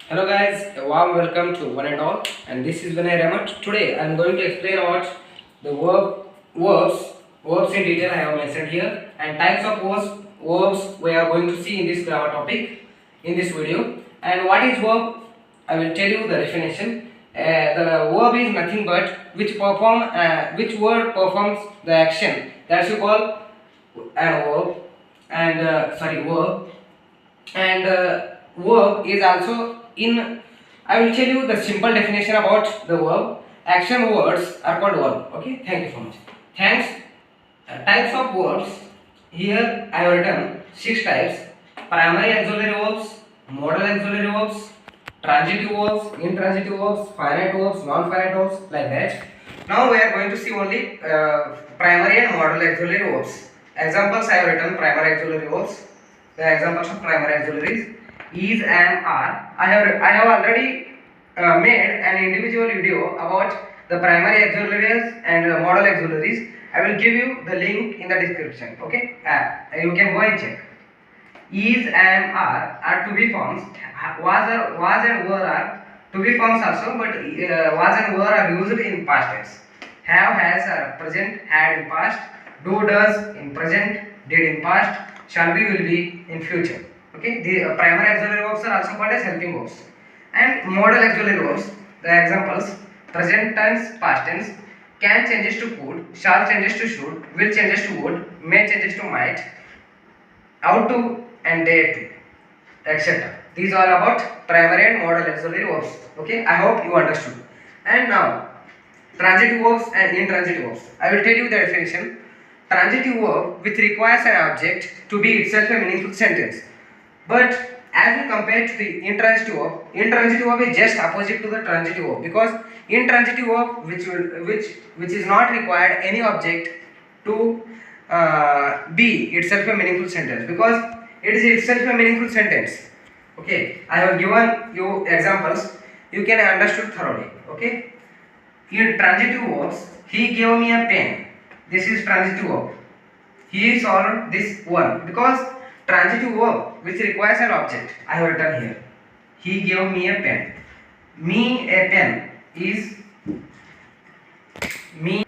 Hello guys, a warm welcome to one and all, and this is Vinay Ramat. Today I am going to explain about the verbs in detail I have mentioned here, and types of verbs we are going to see in this grammar topic in this video. And what is verb? I will tell you the definition. The verb is nothing but which word performs the action. That's you call an verb, and verb, and verb is also in. I will tell you the simple definition about the verb. Action words are called verb. Okay, thank you so much. Thanks. Types of verbs. Here I have written 6 types: primary auxiliary verbs, modal auxiliary verbs, transitive verbs, intransitive verbs, finite verbs, non-finite verbs, like that. Now we are going to see only primary and modal auxiliary verbs. Examples I have written primary auxiliary verbs. The examples of primary auxiliaries is and are. I have already made an individual video about the primary auxiliaries and modal auxiliaries. I will give you the link in the description. Okay, you can go and check. Is and are to be forms. Was and were are to be forms also, but was and were are used in past tense. Have, has are present, had in past, do, does in present, did in past, shall be, will be in future. Okay, the primary auxiliary verbs are also called as helping verbs. And modal auxiliary verbs, the examples: present tense, past tense, can changes to could, shall changes to should, will changes to would, may changes to might, ought to and dare to, etc. These are about primary and modal auxiliary verbs. Okay, I hope you understood. And now, transitive verbs and intransitive verbs. I will tell you the definition. Transitive verb which requires an object to be itself a meaningful sentence. But as we compare to the intransitive verb is just opposite to the transitive verb, because intransitive verb which is not required any object to be itself a meaningful sentence, because it is itself a meaningful sentence. Okay, I have given you examples. You can understood thoroughly. Okay, in transitive verbs, he gave me a pen. This is transitive verb. He solved this one, because transitive verb which requires an object. I have written here. He gave me a pen. Me a pen is me.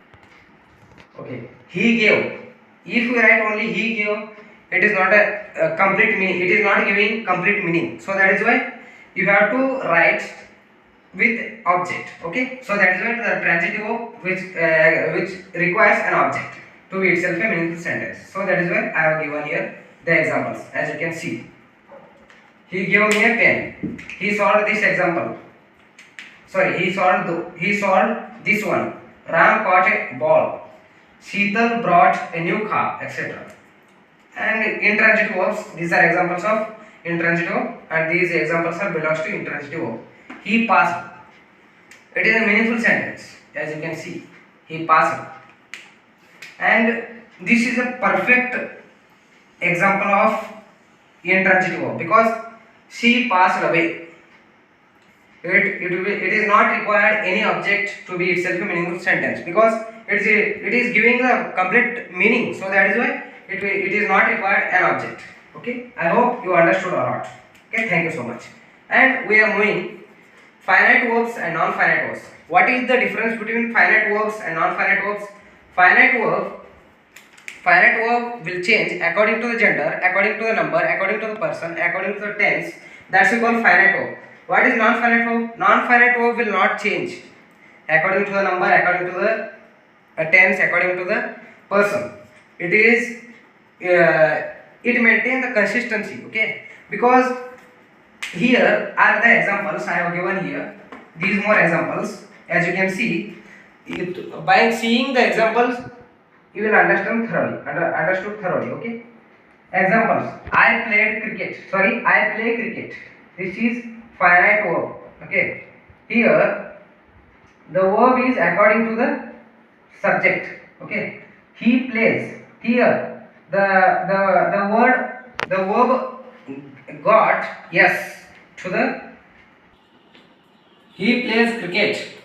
Okay. He gave. If we write only he gave, it is not a complete meaning. It is not giving complete meaning. So that is why you have to write with object. Okay. So that is why the transitive verb which requires an object to be itself a meaningful sentence. So that is why I have given here the examples. As you can see, he gave me a pen. He solved this example. Sorry, he solved this one. Ram caught a ball. Sheetal brought a new car, etc. And intransitive verbs. These are examples of intransitive verb, and these examples are belongs to intransitive verb. He passed. It is a meaningful sentence. As you can see, he passed. And this is a perfect example of intransitive verb, because she passed away. It is not required any object to be itself a meaningful sentence, because it is giving the complete meaning. So that is why it is not required an object. Okay, I hope you understood a lot. Okay, thank you so much. And we are moving finite verbs and non-finite verbs. What is the difference between finite verbs and non-finite verbs? Finite verb will change according to the gender, according to the number, according to the person, according to the tense. That's called finite verb. What is non-finite verb? Non-finite verb will not change according to the number, according to the tense, according to the person. It maintains the consistency. Okay, because here are the examples I have given here. These more examples. As you can see, by seeing the examples, you will understood thoroughly. Okay, examples: I played cricket. Sorry, I play cricket. This is finite verb. Okay, here the verb is according to the subject. Okay, he plays. Here the verb got yes to the. He plays cricket.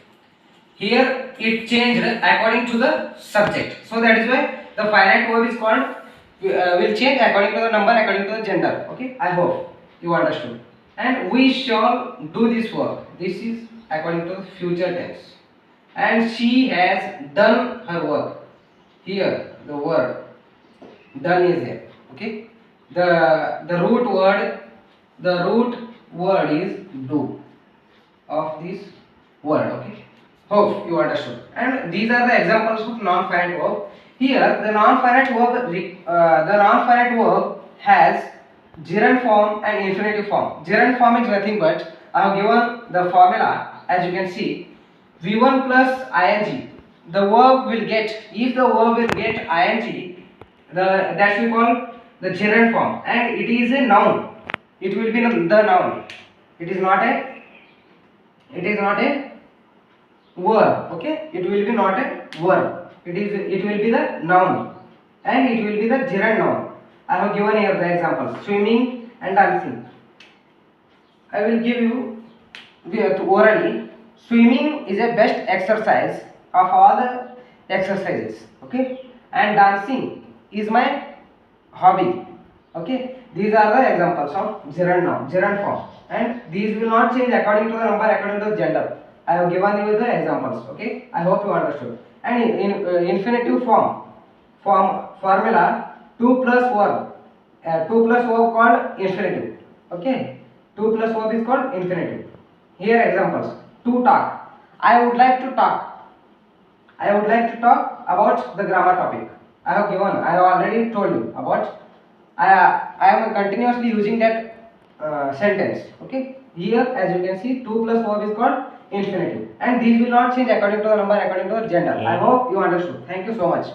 Here it changed according to the subject. So that is why the finite verb is called will change according to the number, according to the gender. Okay, I hope you understood. and we shall do this work. This is according to future tense. And she has done her work. Here the word done is there. Okay. The root word is do of this word. Okay. Hope you understood. And these are the examples of non-finite verb. Here the non-finite verb has gerund form and infinitive form. Gerund form is nothing but I have given the formula as you can see V1 plus ing. The verb will get, if the verb will get ing, that we call the gerund form, and it is a noun. It will be the noun. It is not a verb. Okay, it will be not a verb. It will be the noun, and it will be the gerund noun. I have given here the examples: swimming and dancing. I will give you orally. Swimming is a best exercise of all the exercises. Okay, and dancing is my hobby. Okay, these are the examples of gerund form, and these will not change according to the number, according to the gender. I have given you the examples. Okay, I hope you understood. And in infinitive formula 2 plus verb, 2 plus verb called infinitive. Okay, 2 plus verb is called infinitive. Here examples: to talk. I would like to talk. I would like to talk about the grammar topic. I have already told you about. I am continuously using that sentence. Okay. Here, as you can see, 2 plus verb is called infinitive, and these will not change according to the number, according to the gender. I hope you understood. Thank you so much.